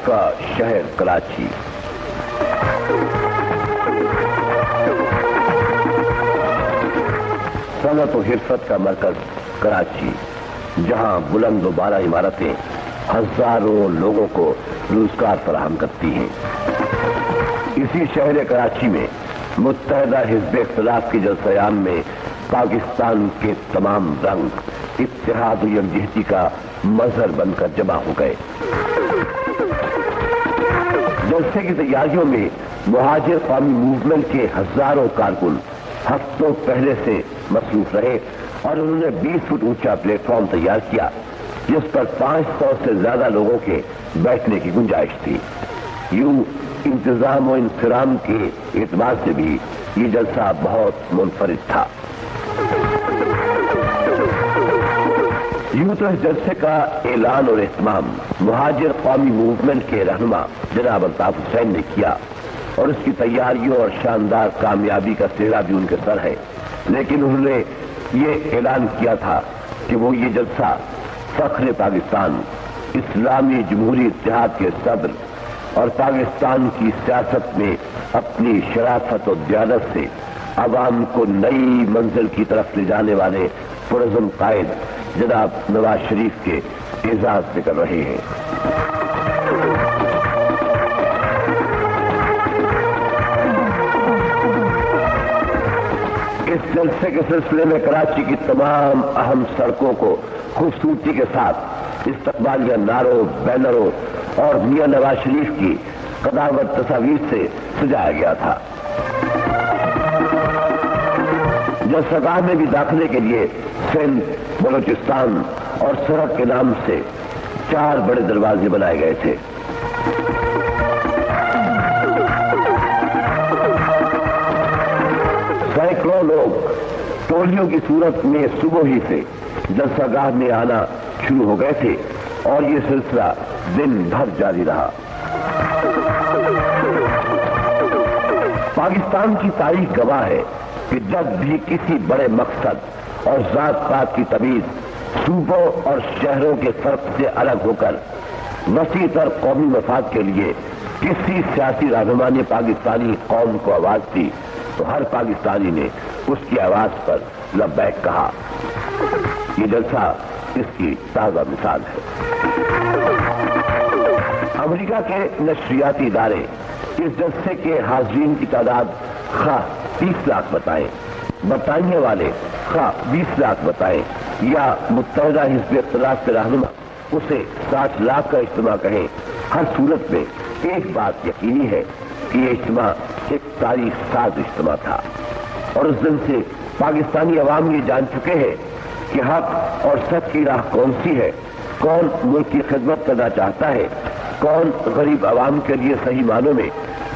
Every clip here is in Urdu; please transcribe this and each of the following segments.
کا شہر کراچی، صنعت و حرفت کا مرکز کراچی، جہاں بلند و بالا عمارتیں ہزاروں لوگوں کو روزگار فراہم کرتی ہیں۔ اسی شہر کراچی میں متحدہ حزب اختلاف کے جلسہ عام میں پاکستان کے تمام رنگ اتحاد و یکجہتی کا مظہر بن کر جمع ہو گئے۔ جلسے کی تیاریوں میں مہاجر قومی موومنٹ کے ہزاروں کارکن ہفتوں پہلے سے مصروف رہے اور انہوں نے 20 فٹ اونچا پلیٹ فارم تیار کیا جس پر 500 سے زیادہ لوگوں کے بیٹھنے کی گنجائش تھی۔ یوں انتظام و انصرام کے اعتبار سے بھی یہ جلسہ بہت منفرد تھا۔ یوں تو اس جلسے کا اعلان اور اہتمام مہاجر قومی موومنٹ کے رہنما جناب الطاف حسین نے کیا اور اس کی تیاریوں اور شاندار کامیابی کا سہرا بھی ان کے سر ہے، لیکن انہوں نے یہ اعلان کیا تھا کہ وہ یہ جلسہ فخر پاکستان، اسلامی جمہوری اتحاد کے صدر اور پاکستان کی سیاست میں اپنی شرافت و دیانت سے عوام کو نئی منزل کی طرف لے جانے والے پرعزم قائد جناب نواز شریف کے اعزاز سے کر رہے ہیں۔ اس جلسے کے سلسلے میں کراچی کی تمام اہم سڑکوں کو خوبصورتی کے ساتھ استقبالیہ نعروں، بینروں اور میاں نواز شریف کی قدامت تصاویر سے سجایا گیا تھا۔ جلسہ گاہ میں بھی داخلے کے لیے سندھ، بلوچستان اور سرحد کے نام سے 4 بڑے دروازے بنائے گئے تھے۔ سینکڑوں لوگ ٹولیوں کی صورت میں صبح ہی سے جلسہ گاہ میں آنا شروع ہو گئے تھے اور یہ سلسلہ دن بھر جاری رہا۔ پاکستان کی تاریخ گواہ ہے کہ جب بھی کسی بڑے مقصد اور ذات پات کی تمیز صوبوں اور شہروں کے فرق سے الگ ہو کر وسیع تر قومی مفاد کے لیے کسی سیاسی رہنما نے پاکستانی قوم کو آواز دی تو ہر پاکستانی نے اس کی آواز پر لبیک کہا۔ یہ جلسہ اس کی تازہ مثال ہے۔ امریکہ کے نشریاتی ادارے اس جلسے کے حاضرین کی تعداد خواہ 30 لاکھ بتائیں، بتانے والے خواہ 20 لاکھ بتائیں یا متحدہ حزب اختلاف کے رہنما اسے 60 لاکھ کا اجتماع کہیں، ہر صورت میں ایک بات یقینی ہے کہ یہ اجتماع ایک تاریخ ساز اجتماع تھا اور اس دن سے پاکستانی عوام یہ جان چکے ہیں کہ حق اور سچ کی راہ کون سی ہے، کون ملک کی خدمت کرنا چاہتا ہے، کون غریب عوام کے لیے صحیح معنوں میں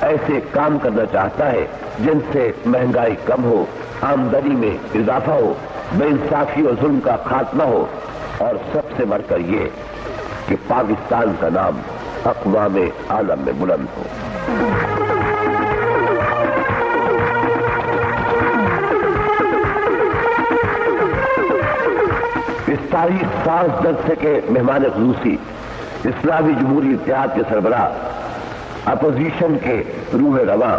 ایسے کام کرنا چاہتا ہے جن سے مہنگائی کم ہو، آمدنی میں اضافہ ہو، بے انصافی اور ظلم کا خاتمہ ہو، اور سب سے بڑھ کر یہ کہ پاکستان کا نام اقوام عالم میں بلند ہو۔ اس تاریخ ساز جلسے کے مہمان خصوصی اسلامی جمہوری اتحاد کے سربراہ، اپوزیشن کے روح رواں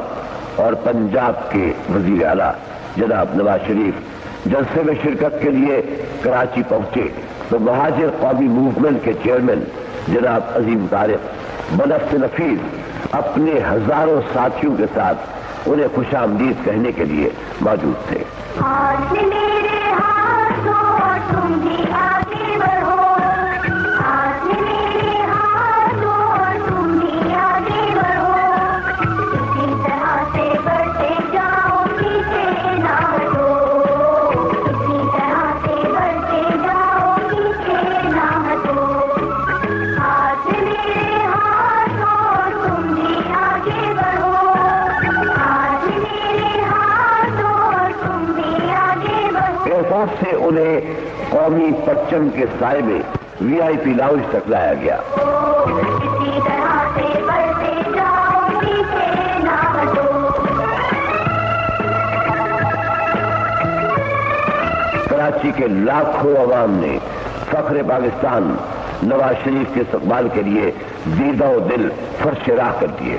اور پنجاب کے وزیر اعلیٰ جناب نواز شریف جلسے میں شرکت کے لیے کراچی پہنچے تو مہاجر قومی موومنٹ کے چیئرمین جناب عظیم طارق بنفس نفیس اپنے ہزاروں ساتھیوں کے ساتھ انہیں خوش آمدید کہنے کے لیے موجود تھے۔ ایئرپورٹ سے انہیں قومی پرچم کے سائے میں VIP لاؤنج تک لایا گیا۔ کراچی کے لاکھوں عوام نے فخر پاکستان نواز شریف کے استقبال کے لیے دیدہ و دل فرش راہ کر دیے۔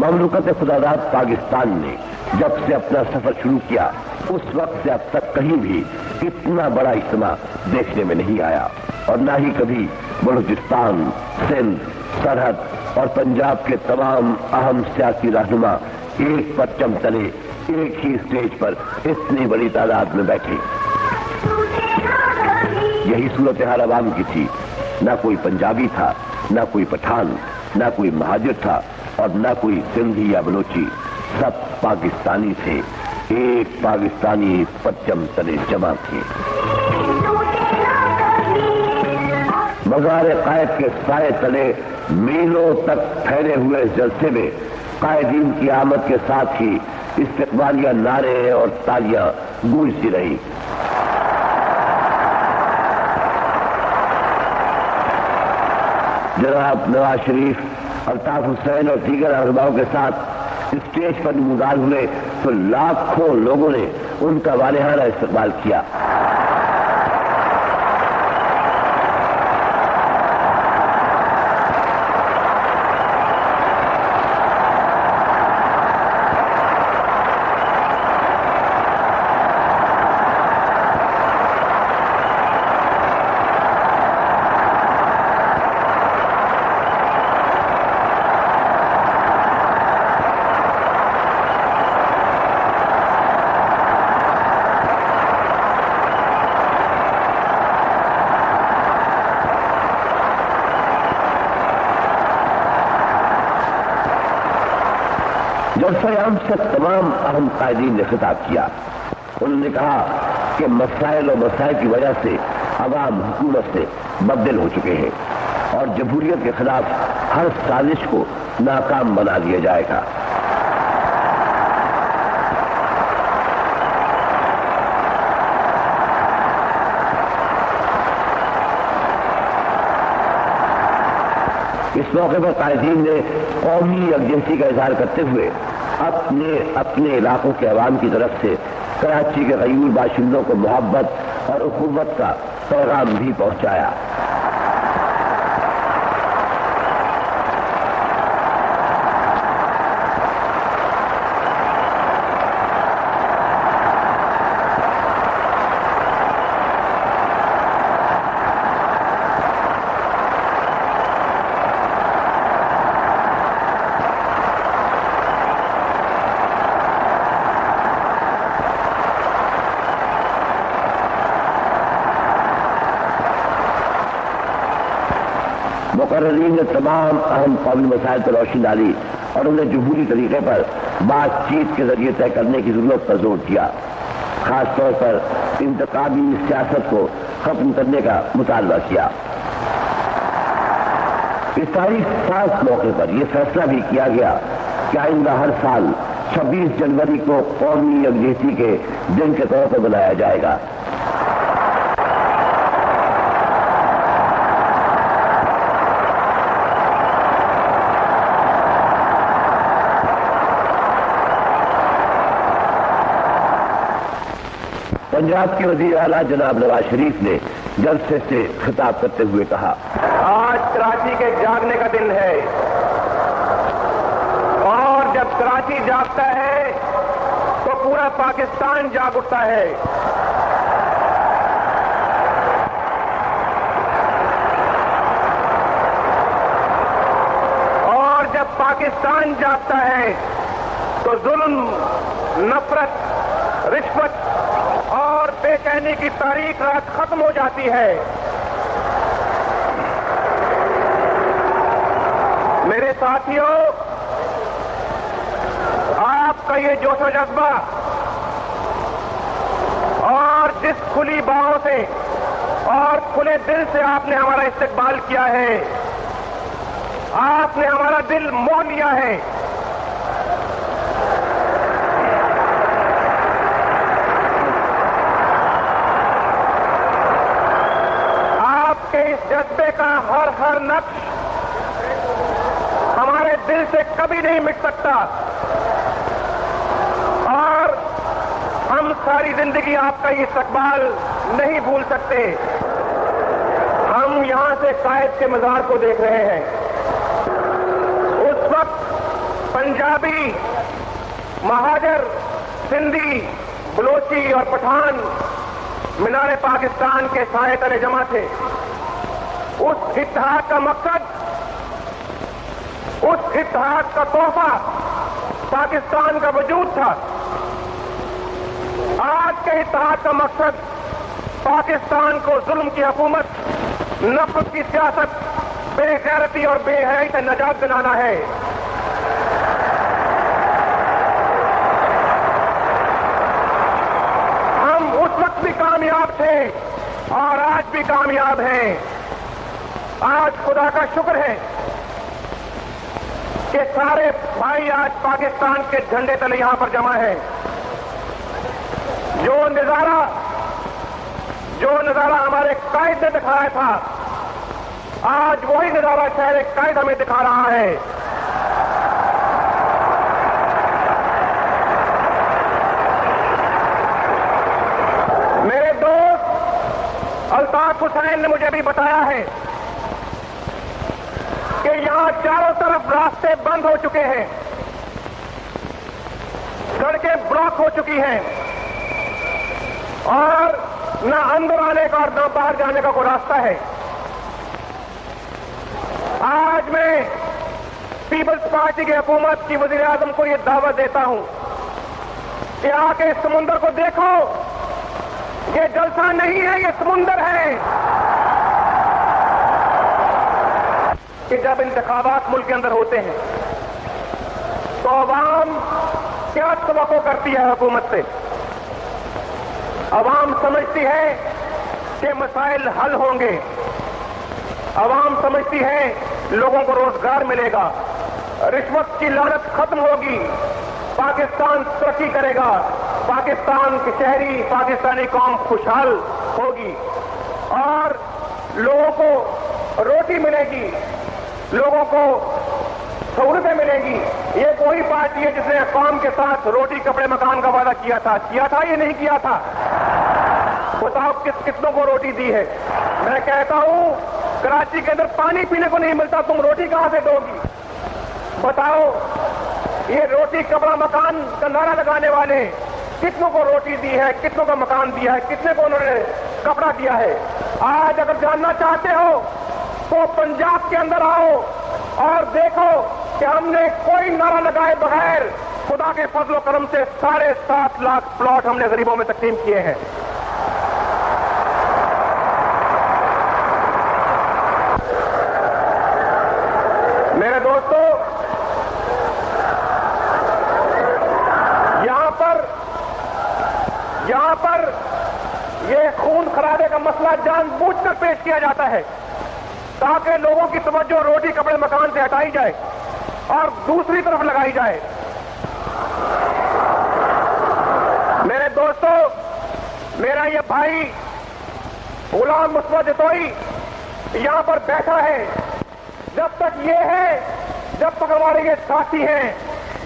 مملکت خداداد پاکستان نے جب سے اپنا سفر شروع کیا اس وقت سے اب تک کہیں بھی اتنا بڑا اجتماع دیکھنے میں نہیں آیا، اور نہ ہی کبھی بلوچستان، سندھ، سرحد اور پنجاب کے تمام اہم سیاسی رہنما ایک پرچم تلے ایک ہی اسٹیج پر اتنی بڑی تعداد میں بیٹھے۔ یہی صورتحال عوام کی تھی، نہ کوئی پنجابی تھا، نہ کوئی پٹھان، نہ کوئی مہاجر تھا اور نہ کوئی سندھی یا بلوچی، سب پاکستانی تھے، ایک پاکستانی پرچم تلے جمع تھے۔ مزار قائد کے سائے تلے میلوں تک پھیلے ہوئے اس جلسے میں قائدین کی آمد کے ساتھ ہی استقبالیہ نعرے اور تالیاں گونجتی رہی۔ جناب نواز شریف، الطاف حسین اور دیگر رہنماؤں کے ساتھ اسٹیج پر نمودار ہوئے تو لاکھوں لوگوں نے ان کا والہانہ استقبال کیا۔ جلسہ عام سے تمام اہم قائدین نے خطاب کیا۔ انہوں نے کہا کہ مسائل اور مسائل کی وجہ سے عوام حکومت سے بددل ہو چکے ہیں اور جمہوریت کے خلاف ہر سازش کو ناکام بنا دیا جائے گا۔ اس موقع پر قائدین نے قومی یکجہتی کا اظہار کرتے ہوئے اپنے علاقوں کے عوام کی طرف سے کراچی کے غیور باشندوں کو محبت اور اخوت کا پیغام بھی پہنچایا۔ مقررین نے تمام اہم قومی مسائل پر روشنی ڈالی اور انہیں جمہوری طریقے پر بات چیت کے ذریعے طے کرنے کی ضرورت پر زور دیا. خاص طور پر انتخابی سیاست کو ختم کرنے کا مطالبہ کیا. اس تاریخ خاص موقع پر یہ فیصلہ بھی کیا گیا کہ آئندہ ہر سال 26 جنوری کو قومی یکجہتی کے دن کے طور پر منایا جائے گا. پنجاب کے وزیر اعلیٰ جناب نواز شریف نے جلسے سے خطاب کرتے ہوئے کہا، آج کراچی کے جاگنے کا دن ہے، اور جب کراچی جاگتا ہے تو پورا پاکستان جاگ اٹھتا ہے. اور جب پاکستان جاگتا ہے تو ظلم، نفرت، رشوت اور بے چینی کی تاریخ رات ختم ہو جاتی ہے. میرے ساتھیوں، آپ کا یہ جوش و جذبہ اور جس کھلی باہوں سے اور کھلے دل سے آپ نے ہمارا استقبال کیا ہے، آپ نے ہمارا دل موہ لیا ہے. آپ کے اس جذبے کا ہر نقش ہمارے دل سے کبھی نہیں مٹ سکتا، اور ہم ساری زندگی آپ کا یہ استقبال نہیں بھول سکتے. ہم یہاں سے قائد کے مزار کو دیکھ رہے ہیں. اس وقت پنجابی، مہاجر، سندھی، بلوچی اور پٹھان مینار پاکستان کے سائے تلے جمع تھے. اس اتحاد کا مقصد، اس اتحاد کا تحفہ پاکستان کا وجود تھا. آج کے اتحاد کا مقصد پاکستان کو ظلم کی حکومت، نفرت کی سیاست، بے غیرتی اور بے حیائی سے نجات دلانا ہے. ہم اس وقت بھی کامیاب تھے اور آج بھی کامیاب ہیں. آج خدا کا شکر ہے کہ سارے بھائی آج پاکستان کے جھنڈے تلے یہاں پر جمع ہیں. جو نظارہ ہمارے قائد نے دکھایا تھا، آج وہی نظارہ شہر قائد ہمیں دکھا رہا ہے. میرے دوست الطاف حسین نے مجھے بھی بتایا ہے کہ یہاں چاروں طرف راستے بند ہو چکے ہیں، سڑکیں بلاک ہو چکی ہیں، اور نہ اندر آنے کا اور نہ باہر جانے کا کوئی راستہ ہے. آج میں پیپلز پارٹی کی حکومت کی وزیر اعظم کو یہ دعوت دیتا ہوں کہ آ کے اس سمندر کو دیکھو. یہ جلسہ نہیں ہے، یہ سمندر ہے. کہ جب انتخابات ملک کے اندر ہوتے ہیں تو عوام کیا توقع کرتی ہے حکومت سے؟ عوام سمجھتی ہے کہ مسائل حل ہوں گے، عوام سمجھتی ہے لوگوں کو روزگار ملے گا، رشوت کی لعنت ختم ہوگی، پاکستان ترقی کرے گا، پاکستان کے شہری، پاکستانی قوم خوشحال ہوگی، اور لوگوں کو روٹی ملے گی، لوگوں کو سہولتیں ملیں گی. یہ وہی پارٹی ہے جس نے قوم کے ساتھ روٹی، کپڑے، مکان کا وعدہ کیا تھا یہ نہیں کیا تھا؟ بتاؤ کتنوں کو روٹی دی ہے؟ میں کہتا ہوں کراچی کے اندر پانی پینے کو نہیں ملتا، تم روٹی کہاں سے دو گی؟ بتاؤ یہ روٹی، کپڑا، مکان کا نعرہ لگانے والے کتنوں کو روٹی دی ہے، کتنوں کا مکان دیا ہے، کتنے کو انہوں نے کپڑا دیا ہے؟ آج اگر جاننا چاہتے ہو تو پنجاب کے اندر آؤ اور دیکھو کہ ہم نے کوئی نعرہ لگائے بغیر خدا کے فضل و کرم سے 7.5 لاکھ پلاٹ ہم نے غریبوں میں تقسیم کیے ہیں. پر یہ خون خرابے کا مسئلہ جان بوجھ کر پیش کیا جاتا ہے تاکہ لوگوں کی توجہ روٹی کپڑے مکان سے ہٹائی جائے اور دوسری طرف لگائی جائے. میرے دوستو، میرا یہ بھائی غلام مصطفیٰ جتوئی یہاں پر بیٹھا ہے. جب تک یہ ہے، جب تک ہمارے یہ ساتھی ہیں،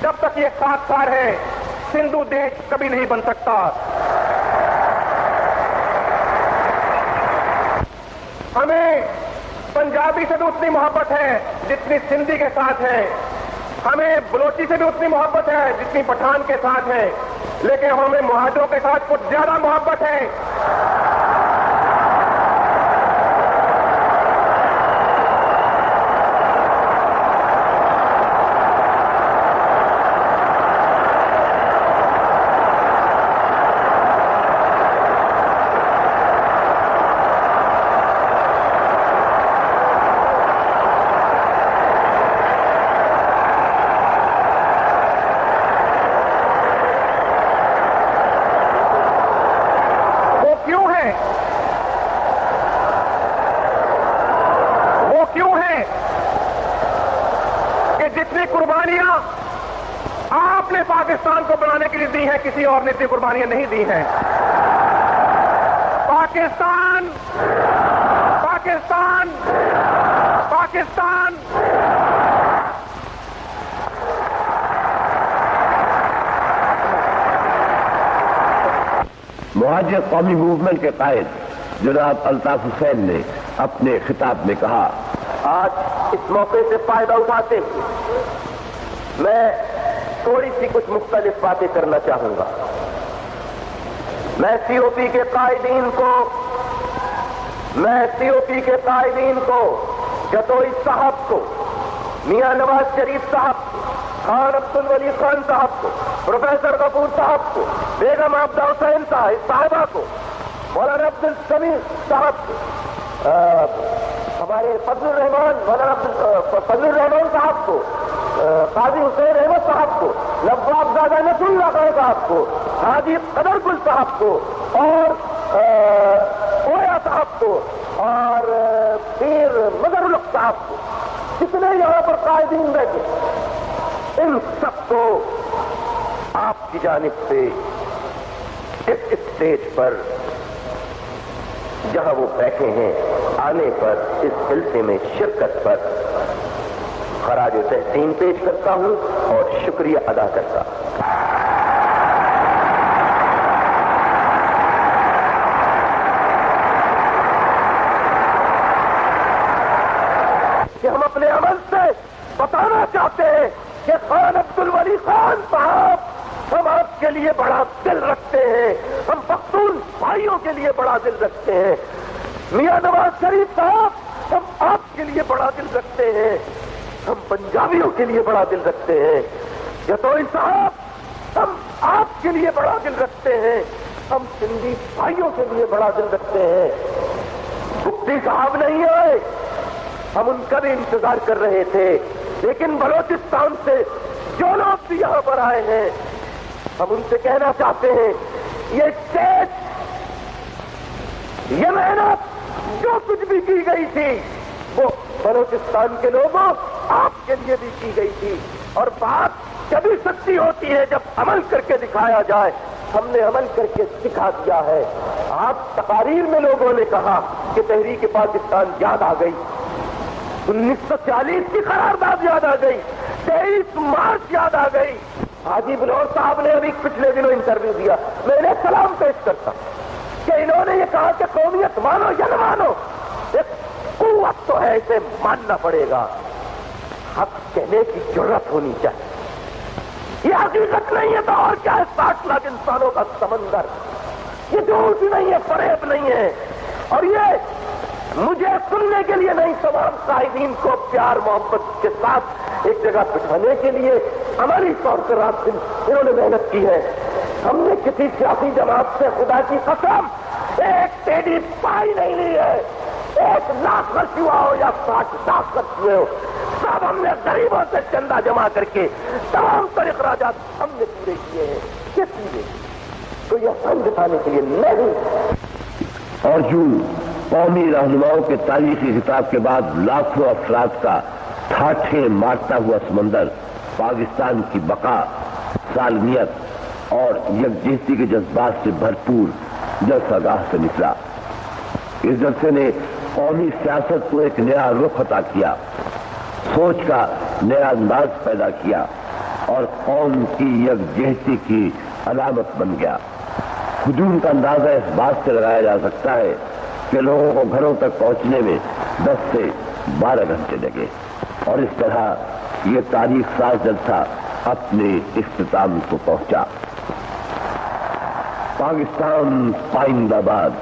جب تک یہ ساتھکار ہے، سندھو دیش کبھی نہیں بن سکتا. ہمیں پنجابی سے بھی اتنی محبت ہے جتنی سندھی کے ساتھ ہے، ہمیں بلوچی سے بھی اتنی محبت ہے جتنی پٹھان کے ساتھ ہے، لیکن ہمیں مہاجروں کے ساتھ کچھ زیادہ محبت ہے. قربانیاں آپ نے پاکستان کو بنانے کے لیے دی ہیں، کسی اور نے اتنی قربانیاں نہیں دی ہیں. پاکستان پاکستان پاکستان مہاجر قومی موومنٹ کے قائد جناب الطاف حسین نے اپنے خطاب میں کہا، آج اس موقع سے فائدہ اٹھاتے ہوئے میں تھوڑی سی کچھ مختلف باتیں کرنا چاہوں گا. میں سی او پی کے قائدین کو جتوئی صاحب کو، میاں نواز شریف صاحب کو، خان عبد الولی خان صاحب کو، پروفیسر غفور صاحب کو، بیگم عبدہ حسین صاحبہ کو، مولانا عبد السمیع صاحب کو، ہمارے فضل الرحمان صاحب کو، قاضی حسین احمد صاحب کو، نواب زادہ نصر اللہ خان صاحب کو، حاجی قدر گل صاحب کو، اور اویا صاحب کو، اور پیر مظہر الحق صاحب کو، جتنے یہاں پر قائدین بیٹھے، ان سب کو آپ کی جانب سے اس اسٹیج پر جہاں وہ بیٹھے ہیں آنے پر، اس جلسے میں شرکت پر خراج تحسین پیش کرتا ہوں اور شکریہ ادا کرتا ہوں. کہ ہم اپنے عمل سے بتانا چاہتے ہیں کہ خان عبد الولی خان صاحب، ہم آپ کے لیے بڑا دل رکھتے ہیں، ہم پختون بھائیوں کے لیے بڑا دل رکھتے ہیں. میاں نواز شریف صاحب، ہم آپ کے لیے بڑا دل رکھتے ہیں، ہم پنجابیوں کے لیے بڑا دل رکھتے ہیں. جتوئی صاحب، ہم آپ کے لیے بڑا دل رکھتے ہیں، ہم سندھی بھائیوں کے لیے بڑا دل رکھتے ہیں. مفتی صاحب نہیں آئے، ہم ان کا بھی انتظار کر رہے تھے، لیکن بلوچستان سے جو لوگ بھی یہاں پر آئے ہیں، ہم ان سے کہنا چاہتے ہیں، یہ اسٹیج، یہ محنت جو کچھ بھی کی گئی تھی وہ بلوچستان کے لوگوں آپ کے لیے بھی کی گئی تھی. اور بات کبھی سچی ہوتی ہے جب عمل کر کے دکھایا جائے. ہم نے عمل کر کے دکھا دیا ہے. آپ تقاریر میں لوگوں نے کہا کہ تحریک پاکستان یاد آ گئی، 1940 کی قرارداد یاد آ گئی، 23 مارچ یاد آ گئی. حاجی بلور صاحب نے ابھی پچھلے دنوں انٹرویو دیا، میں انہیں سلام پیش کرتا کہ انہوں نے یہ کہا کہ قومیت مانو یا نہ مانو، ایک قوت تو ہے، اسے ماننا پڑے گا. حق کہنے کی جرت ہونی چاہیے. یہ حقیقت نہیں ہے تو اور کیا ہے؟ 60 لاکھ انسانوں کا سمندر. یہ جھوٹ نہیں ہے، فریب نہیں ہے. اور یہ مجھے سننے کے لیے نہیں، تمام قائدین کو پیار محبت کے ساتھ ایک جگہ بٹھانے کے لیے عملی طور پر رات دن انہوں نے محنت کی ہے. ہم نے کسی سیاسی جماعت سے خدا کی قسم ایک ٹیڈی پائی نہیں لی ہے. 1 لاکھ خرچ ہوا ہو یا 60 لاکھ خرچ ہوئے ہو، سب ہم نے غریبوں سے چندہ جمع کر کے تمام تر اخراجات ہم نے پورے کیے ہیں. کس لیے؟ تو یہ سن دکھانے کے لیے نہیں. اور یوں قومی رہنماؤں کے تاریخی خطاب کے بعد لاکھوں افراد کا ٹھاٹھے مارتا ہوا سمندر پاکستان کی بقا، سالمیت اور یکجہتی کے جذبات سے بھرپور جلسہ گاہ سے نکلا. اس جلسے نے قومی سیاست کو ایک نیا رخ عطا کیا، سوچ کا نیا انداز پیدا کیا اور قوم کی یکجہتی کی علامت بن گیا. ہجوم کا اندازہ اس بات سے لگایا جا سکتا ہے کہ لوگوں کو گھروں تک پہنچنے میں 10 سے 12 گھنٹے لگے، اور اس طرح یہ تاریخ ساز جلسہ اپنے اختتام کو پہنچا. پاکستان پائندہ باد.